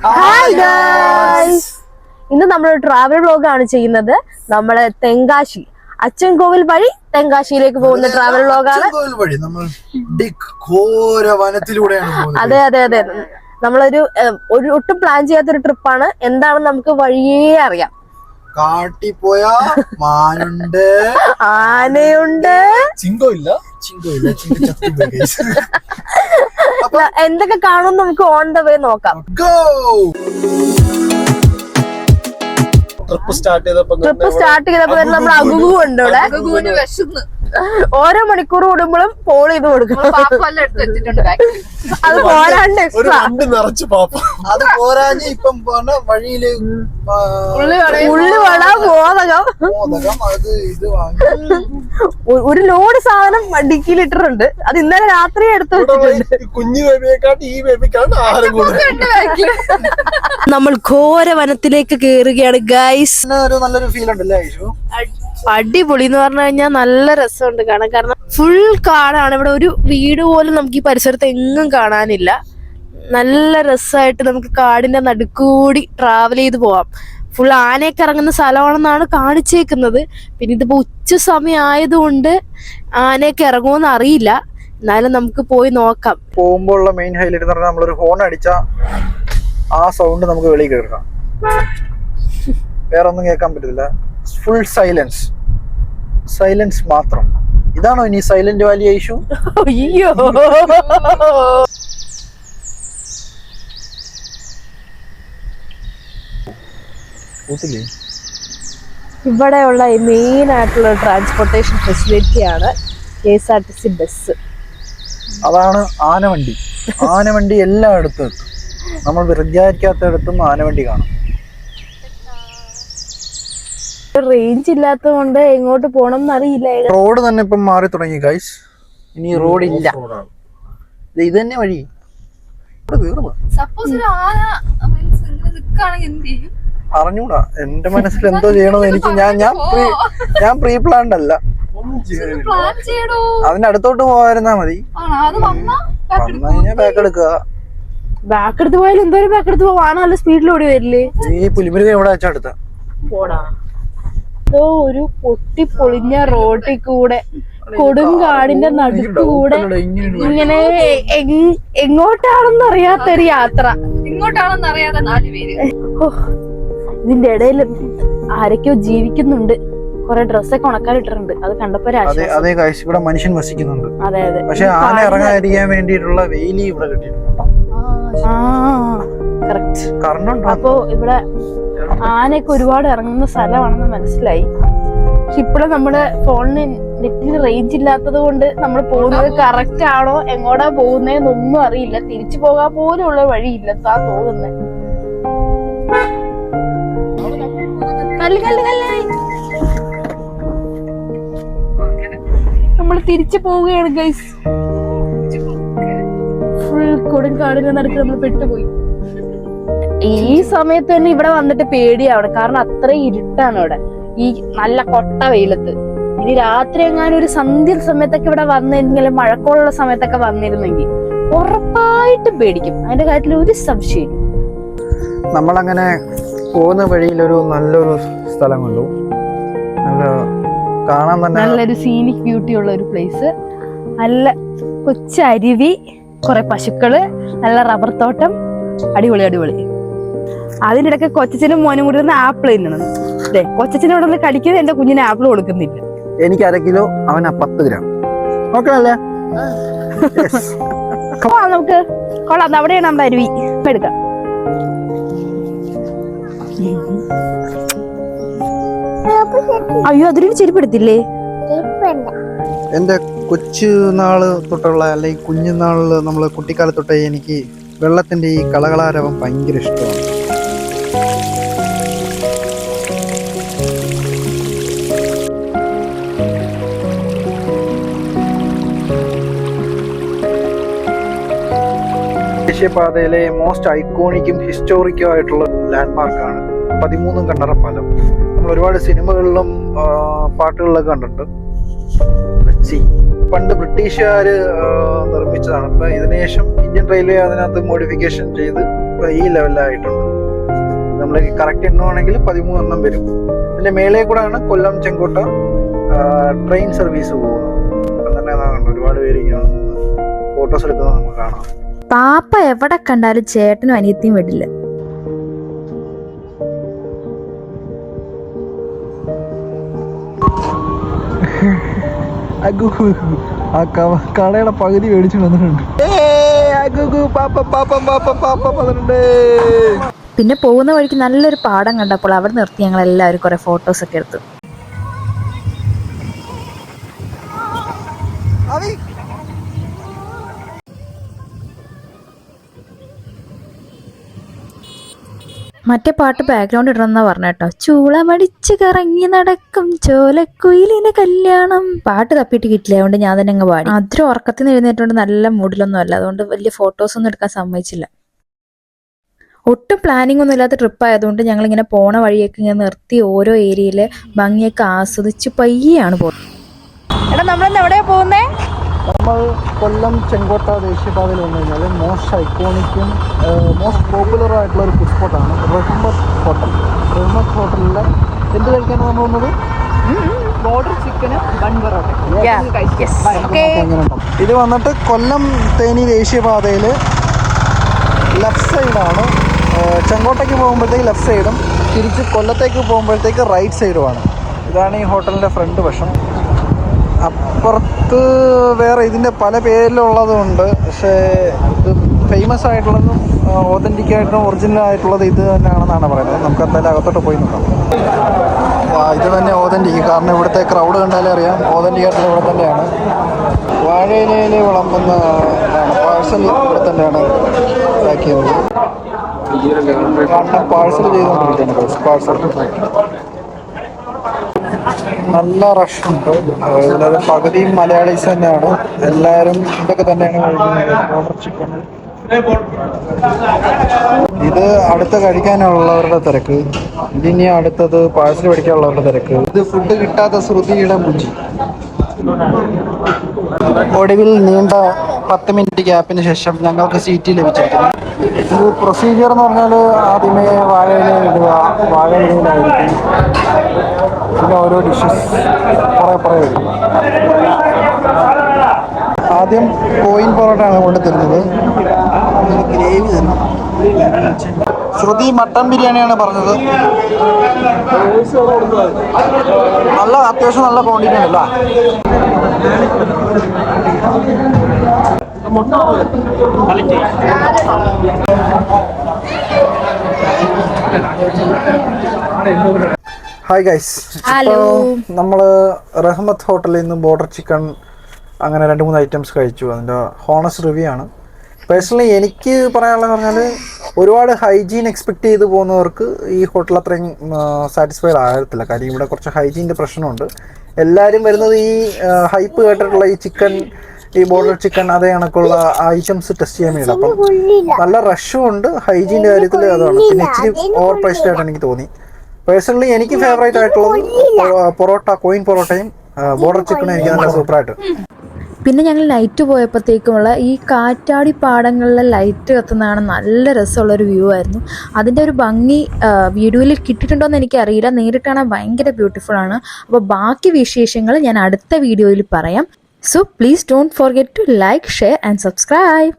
Hi guys, ഇന്ന് നമ്മൾ travel vlog ആണ് ചെയ്യുന്നത്. നമ്മള് തെങ്കാശി അച്ചൻകോവിൽ വഴി തെങ്കാശിയിലേക്ക് പോകുന്ന ട്രാവൽ വ്ലോഗാണ്. അതെ അതെ അതെ, നമ്മളൊരു ഒട്ടും പ്ലാൻ ചെയ്യാത്തൊരു ട്രിപ്പാണ്. എന്താണെന്ന് നമുക്ക് വഴിയേ അറിയാം. കാട്ടിപ്പോയ മാനുണ്ട്, ആനയുണ്ട്, എന്തൊക്കെ കാണും നമുക്ക് ഓൺ ദ വേ നോക്കാം. ട്രിപ്പ് സ്റ്റാർട്ട് ചെയ്തപ്പോ തന്നെ നമ്മൾ അഗുഗുണ്ട് ഇവിടെ. ഓരോ മണിക്കൂർ കൂടുമ്പോഴും ഫോളോ ചെയ്ത് കൊടുക്കും. അത് പോരാണ്ട് നിറച്ച് പാപ്പ, അത് പോരാഞ്ഞ് ഇപ്പം വഴിയില് ഉള്ളിവട, മോദകം, അത് ഇത് വാങ്ങി ഒരു ലോഡ് സാധനം ഡിക്കിയിലിട്ടിട്ടുണ്ട്. അത് ഇന്നലെ രാത്രി എടുത്ത് വെച്ചിട്ടുണ്ട്. കുഞ്ഞു ബേബിയെക്കാട്ടി ഈ ബേബിക്കാണ് ആഹാരം കൂടുതൽ. നമ്മൾ ഘോര വനത്തിലേക്ക് കേറുകയാണ് ഗൈസ്. ഒരു നല്ലൊരു ഫീൽ ഉണ്ടല്ലേ ഐഷു? അടിപൊളി എന്ന് പറഞ്ഞു കഴിഞ്ഞാൽ നല്ല രസമുണ്ട് കാണാൻ. കാരണം ഫുൾ കാടാണ് ഇവിടെ. ഒരു വീട് പോലും നമുക്ക് ഈ പരിസരത്ത് എങ്ങും കാണാനില്ല. നല്ല രസമായിട്ട് നമുക്ക് കാടിന്റെ നടുക്കൂടി ട്രാവൽ ചെയ്ത് പോവാം. ഫുൾ ആനയൊക്കെ ഇറങ്ങുന്ന സ്ഥലമാണെന്നാണ് കാണിച്ചേക്കുന്നത്. പിന്നെ ഇതിപ്പോ ഉച്ച സമയം ആയതുകൊണ്ട് ആനയൊക്കെ ഇറങ്ങുമെന്ന് അറിയില്ല. എന്നാലും നമുക്ക് പോയി നോക്കാം. പോകുമ്പോൾ ഉള്ള മെയിൻ ഹൈലൈറ്റ് എന്ന് പറഞ്ഞാൽ നമ്മളൊരു ഹോൺ അടിച്ച ആ സൗണ്ട് നമുക്ക് വെളിയിൽ കേൾക്കാം. വേറെ ഒന്നും കേൾക്കാൻ പറ്റത്തില്ല. ഫുൾ സൈലൻസ്, സൈലൻസ് മാത്രം. ഇതാണോ ഇനി സൈലന്റ് വാലി ഐഷു? അയ്യോ, ഇവിടെയുള്ള മെയിൻ ആയിട്ടുള്ള ട്രാൻസ്പോർട്ടേഷൻ ഫെസിലിറ്റിയാണ് KSRTC ബസ്. അതാണ് ആനവണ്ടി. ആനവണ്ടി എല്ലായിടത്തും എത്തും. നമ്മൾ വിചാരിക്കാത്തടത്തും ആനവണ്ടി കാണും. റേഞ്ച് ഇല്ലാത്തത് കൊണ്ട് എങ്ങോട്ട് പോണം എന്നറിയില്ല. റോഡ് തന്നെ ഇപ്പം മാറി തുടങ്ങി ഗൈസ്. ഇനി റോഡ് ഇല്ല, ഇത് തന്നെ വഴി. അറിഞ്ഞൂടാ, എന്റെ മനസ്സിൽ എന്തോ ചെയ്യണമെന്ന് എനിക്ക്. ഞാൻ പ്രീ പ്ലാൻഡ് അല്ല. അതിന്റെ അടുത്തോട്ട് പോയിരുന്നാ മതി. വന്നു കഴിഞ്ഞാൽ ബാക്ക് എടുക്കുക. ബാക്ക് എടുത്ത് പോയാലും എന്തോരം ബാക്ക് എടുത്ത് പോവാൻ നല്ല സ്പീഡിൽ ഓടി വരില്ലേ? ഈ പുലിമുരുക എവിടെ വെച്ചാ അടുത്ത പോടാ. ഒരു പൊട്ടിപ്പൊളിഞ്ഞ റോഡിൽ കൂടെ, കൊടുങ്കാടിന്റെ നടുക്കൂടെ, ഇങ്ങനെ എങ്ങോട്ടാണെന്ന് അറിയാത്തൊരു യാത്ര. ഇങ്ങോട്ടാണെന്നറിയാതെ 4 പേര്. ഇതിന്റെ ഇടയിൽ ആരൊക്കെയോ ജീവിക്കുന്നുണ്ട്. കൊറേ ഡ്രസ്സൊക്കെ ഉണക്കാനിട്ടിട്ടുണ്ട്. അത് കണ്ടപ്പോ അതെ ഗൈസ്, ഇവിടെ മനുഷ്യൻ വസിക്കുന്നുണ്ട്. അതെ അതെ, പക്ഷെ ആന ഇറങ്ങാതിരിക്കാൻ വേണ്ടിയിട്ടുള്ള വേലി ഇവിടെ കിട്ടിയിട്ടുണ്ട്. അപ്പൊ ഇവിടെ ആനയൊക്കെ ഒരുപാട് ഇറങ്ങുന്ന സ്ഥലമാണെന്ന് മനസ്സിലായി. പക്ഷെ ഇപ്പഴും നമ്മുടെ ഫോണിന് നെറ്റിന് റേഞ്ച് ഇല്ലാത്തത് കൊണ്ട് നമ്മൾ പോകുന്നത് കറക്റ്റ് ആണോ, എങ്ങോട്ടാ പോകുന്നതെന്നൊന്നും അറിയില്ല. തിരിച്ചു പോകാൻ പോലും ഉള്ള വഴിയില്ലെന്നാ തോന്നുന്നത്. നമ്മൾ തിരിച്ചു പോവുകയാണ് ഗൈസ്. ഫുൾ കൊടുങ്കാടിന്റെ നടുക്ക് നമ്മൾ പെട്ടുപോയി. ഈ സമയത്ത് തന്നെ ഇവിടെ വന്നിട്ട് പേടിയാവണം. കാരണം അത്രയും ഇരുട്ടാണ് ഇവിടെ, ഈ നല്ല കൊട്ട വെയിലത്ത്. ഇനി രാത്രി എങ്ങാനും ഒരു സന്ധ്യ സമയത്തൊക്കെ ഇവിടെ വന്നിരുന്നെങ്കിൽ, മഴക്കോളുള്ള സമയത്തൊക്കെ വന്നിരുന്നെങ്കിൽ ഉറപ്പായിട്ടും പേടിക്കും. അതിന്റെ കാര്യത്തിൽ ഒരു സംശയം. നമ്മളങ്ങനെ പോകുന്ന വഴിയിൽ ഒരു നല്ലൊരു സ്ഥലം കണ്ടു. കാണാൻ തന്നെ നല്ലൊരു സീനിക് ബ്യൂട്ടി ഉള്ള ഒരു പ്ലേസ്. നല്ല കൊച്ചരുവി, കുറെ പശുക്കള്, നല്ല റബ്ബർ തോട്ടം. അടിപൊളി അടിപൊളി. അതിനിടയ്ക്ക് കൊച്ചനും മോനും കൂടി ആപ്പിൾ തിന്നണം. അതെ, കൊച്ചനെ ഇവിടെ നിന്ന് കടിക്കുന്നത് എന്റെ കുഞ്ഞിന് ആപ്പിൾ കൊടുക്കുന്നില്ല. എനിക്ക് 1/2 കിലോ, അവന് 10 ഗ്രാം. ഓക്കെ അല്ലേ? നമുക്ക് കൊള്ളാം. അവിടെയാണ് നമ്മുടെ അരുവി. എടുക്കാം. അയ്യോ, അതിലൊരു ചെരുപ്പെടുത്തില്ലേ? എന്റെ കൊച്ചു നാള് തൊട്ടുള്ള, അല്ലെങ്കിൽ കുഞ്ഞുനാളില് നമ്മള് കുട്ടിക്കാലത്ത് തൊട്ടേ എനിക്ക് വെള്ളത്തിന്റെ ഈ കളകളാരവം ഭയങ്കര ഇഷ്ടമാണ്. ദേശീയപാതയിലെ മോസ്റ്റ് ഐക്കോണിക്കും ഹിസ്റ്റോറിക്കും ആയിട്ടുള്ള ലാൻഡ്മാർക്കാണ് 13 കണ്ണറ പാലം. നമ്മൾ ഒരുപാട് സിനിമകളിലും പാട്ടുകളിലൊക്കെ കണ്ടിട്ടുണ്ട്. പണ്ട് ബ്രിട്ടീഷുകാർ നിർമ്മിച്ചതാണ്. ഇപ്പൊ ഇതിനുശേഷം ഇന്ത്യൻ റെയിൽവേ അതിനകത്ത് മോഡിഫിക്കേഷൻ ചെയ്ത് ഇപ്പൊ ഈ ലെവലിലായിട്ടുണ്ട്. നമ്മൾ കറക്റ്റ് എണ്ണുവാണെങ്കിൽ 13 എണ്ണം വരും. ഇതിന്റെ മേളെ കൂടെയാണ് കൊല്ലം ചെങ്കോട്ട ട്രെയിൻ സർവീസ് പോകുന്നത്. ഇപ്പം തന്നെ അതാണ് ഒരുപാട് പേര് ഇങ്ങനെ ഫോട്ടോസ് എടുക്കുന്നത് നമുക്ക് കാണാം. പാപ്പ എവിടെ കണ്ടാലും ചേട്ടനും അനിയത്തിയും വിടില്ല. ആ കടയുടെ പകുതി മേടിച്ചു വന്നിട്ടുണ്ട്. പിന്നെ പോകുന്ന വഴിക്ക് നല്ലൊരു പാടം കണ്ടപ്പോൾ അവിടെ നിർത്തി ഞങ്ങൾ എല്ലാവരും കുറെ ഫോട്ടോസ് ഒക്കെ എടുത്തു. മറ്റേ പാട്ട് ബാക്ക്ഗ്രൗണ്ട് ഇടണമെന്നാ പറഞ്ഞ കേട്ടോ. ചൂളമടിച്ച് കറങ്ങി നടക്കും ചോലക്കുയിലിന് കല്യാണം. പാട്ട് തപ്പിയിട്ട് കിട്ടില്ല, അതുകൊണ്ട് ഞാൻ തന്നെ അങ്ങ് പാടി. അത്ര ഉറക്കത്തിൽ നിന്ന് എഴുന്നേറ്റുകൊണ്ട് നല്ല മൂഡിലൊന്നും അല്ല, അതുകൊണ്ട് വലിയ ഫോട്ടോസ് ഒന്നും എടുക്കാൻ സമ്മതിച്ചില്ല. ഒട്ടും പ്ലാനിങ് ഒന്നും ഇല്ലാത്ത ട്രിപ്പ് ആയതുകൊണ്ട് ഞങ്ങളിങ്ങനെ പോണ വഴിയൊക്കെ ഇങ്ങനെ നിർത്തി ഓരോ ഏരിയയിലെ ഭംഗിയൊക്കെ ആസ്വദിച്ച് പയ്യാണ് പോകുന്നത്. എടാ നമ്മളെന്ന് എവിടെയാ പോകുന്നേ? നമ്മൾ കൊല്ലം ചെങ്കോട്ട ദേശീയപാതയിൽ വന്നു കഴിഞ്ഞാൽ മോസ്റ്റ് ഐക്കോണിക്കും മോസ്റ്റ് പോപ്പുലർ ആയിട്ടുള്ള ഒരു ഫുഡ് സ്പോട്ടാണ് റഹ്മത്ത് ഹോട്ടൽ. റഹ്മത്ത് ഹോട്ടലിലെ എന്ത് കഴിക്കാനാണ് നമ്മൾ വന്നത്? ബോർഡർ ചിക്കനും ബൺ പൊറോട്ട. ഇത് വന്നിട്ട് കൊല്ലം തേനി ദേശീയപാതയിൽ ലെഫ്റ്റ് സൈഡാണ്. ചെങ്കോട്ടയ്ക്ക് പോകുമ്പോഴത്തേക്ക് ലെഫ്റ്റ് സൈഡും തിരിച്ച് കൊല്ലത്തേക്ക് പോകുമ്പോഴത്തേക്ക് റൈറ്റ് സൈഡുമാണ്. ഇതാണ് ഈ ഹോട്ടലിൻ്റെ ഫ്രണ്ട് വശം. അപ്പുറത്ത് വേറെ ഇതിൻ്റെ പല പേരിലുള്ളതുണ്ട്, പക്ഷേ ഇത് ഫേമസ് ആയിട്ടുള്ളതും ഓതൻറ്റിക് ആയിട്ടും ഒറിജിനൽ ആയിട്ടുള്ളത് ഇത് തന്നെയാണെന്നാണ് പറയുന്നത്. നമുക്ക് എന്തായാലും അകത്തോട്ട് പോയി നോക്കാം. ഇത് തന്നെ ഓതൻറ്റിക്, കാരണം ഇവിടുത്തെ ക്രൗഡ് കണ്ടാലേ അറിയാം ഓതൻറ്റിക് ആയിട്ടുള്ള ഇവിടെ തന്നെയാണ്. വാഴയിലയിൽ വിളമ്പുന്ന പാഴ്സൽ ഇവിടെ തന്നെയാണ് ഇതാക്കിയത്. കാരണം പാഴ്സൽ ചെയ്തുകൊണ്ടിരിക്കുകയാണ്. പാഴ്സൽ നല്ല റഷുണ്ട്. ഇതിലത് പകുതിയും മലയാളീസ് തന്നെയാണ്. എല്ലാവരും ഇതൊക്കെ തന്നെയാണ് കഴിക്കുന്നത്, ബോർഡർ ചിക്കൻ. ഇത് അടുത്ത് കഴിക്കാനുള്ളവരുടെ തിരക്ക്. ഇതിനി അടുത്തത് പാഴ്സൽ മേടിക്കാനുള്ളവരുടെ തിരക്ക്. ഇത് ഫുഡ് കിട്ടാത്ത ശ്രുതിയുടെ മുഞ്ചി. ഒടുവിൽ നീണ്ട 10 മിനിറ്റ് ഗ്യാപ്പിന് ശേഷം ഞങ്ങൾക്ക് സീറ്റ് ലഭിച്ചിരിക്കുന്നു. ഇത് പ്രൊസീജിയർ എന്ന് പറഞ്ഞാൽ ആദ്യമേ വാഴയില ഇടുക, വാഴയിലായിരിക്കും പിന്നെ ഓരോ ഡിഷസ് കുറേ വരും. ആദ്യം കോയിൻ പൊറോട്ടയാണ് കൊണ്ട് തരുന്നത്. ഗ്രേവി തന്നെ. ശ്രുതി മട്ടൻ ബിരിയാണിയാണ് പറഞ്ഞത്. നല്ല അത്യാവശ്യം നല്ല ക്വാണ്ടിറ്റി ഉണ്ടല്ലോ. ഹായ് ഗൈസ്, നമ്മൾ റഹ്മത്ത് ഹോട്ടലിൽ നിന്ന് ബോർഡർ ചിക്കൻ അങ്ങനെ 2-3 ഐറ്റംസ് കഴിച്ചു. അതിൻ്റെ ഹോണസ്റ്റ് റിവ്യൂ ആണ്. പേഴ്സണലി എനിക്ക് പറയാനുള്ളത് പറഞ്ഞാൽ ഒരുപാട് ഹൈജീൻ എക്സ്പെക്റ്റ് ചെയ്ത് പോകുന്നവർക്ക് ഈ ഹോട്ടൽ അത്രയും സാറ്റിസ്ഫൈഡ് ആകത്തില്ല. കാര്യം ഇവിടെ കുറച്ച് ഹൈജീൻ്റെ പ്രശ്നമുണ്ട്. എല്ലാവരും വരുന്നത് ഈ ഹൈപ്പ് കേട്ടിട്ടുള്ള ഈ ചിക്കൻ, ഈ ബോർഡർ ചിക്കൻ അതേ കണക്കുള്ള ഐറ്റംസ് ടെസ്റ്റ് ചെയ്യാൻ വേണ്ടി. അപ്പം നല്ല റഷും ഉണ്ട്. ഹൈജീൻ്റെ കാര്യത്തിൽ അതാണ്. പിന്നെ ഇച്ചിരി ഓവർ പ്രൈസ്ഡ് ആയിട്ട് എനിക്ക് തോന്നി. പേഴ്സണലി എനിക്ക് ഫേവറേറ്റ് ആയിട്ടുള്ളത് പൊറോട്ട, കോയിൻ പൊറോട്ടയും ബോർഡർ ചിക്കനും എനിക്ക് നല്ല സൂപ്പറായിട്ട്. പിന്നെ ഞങ്ങൾ നൈറ്റ് പോയപ്പോഴത്തേക്കുമുള്ള ഈ കാറ്റാടി പാടങ്ങളിലെ ലൈറ്റ് കത്തുന്നതാണ് നല്ല രസമുള്ളൊരു വ്യൂ ആയിരുന്നു. അതിൻ്റെ ഒരു ഭംഗി വീഡിയോയിൽ കിട്ടിയിട്ടുണ്ടോയെന്ന് എനിക്കറിയില്ല, നേരിട്ട് കാണാൻ ഭയങ്കര ബ്യൂട്ടിഫുൾ ആണ്. അപ്പോൾ ബാക്കി വിശേഷങ്ങൾ ഞാൻ അടുത്ത വീഡിയോയിൽ പറയാം. So please don't forget to like, share and subscribe.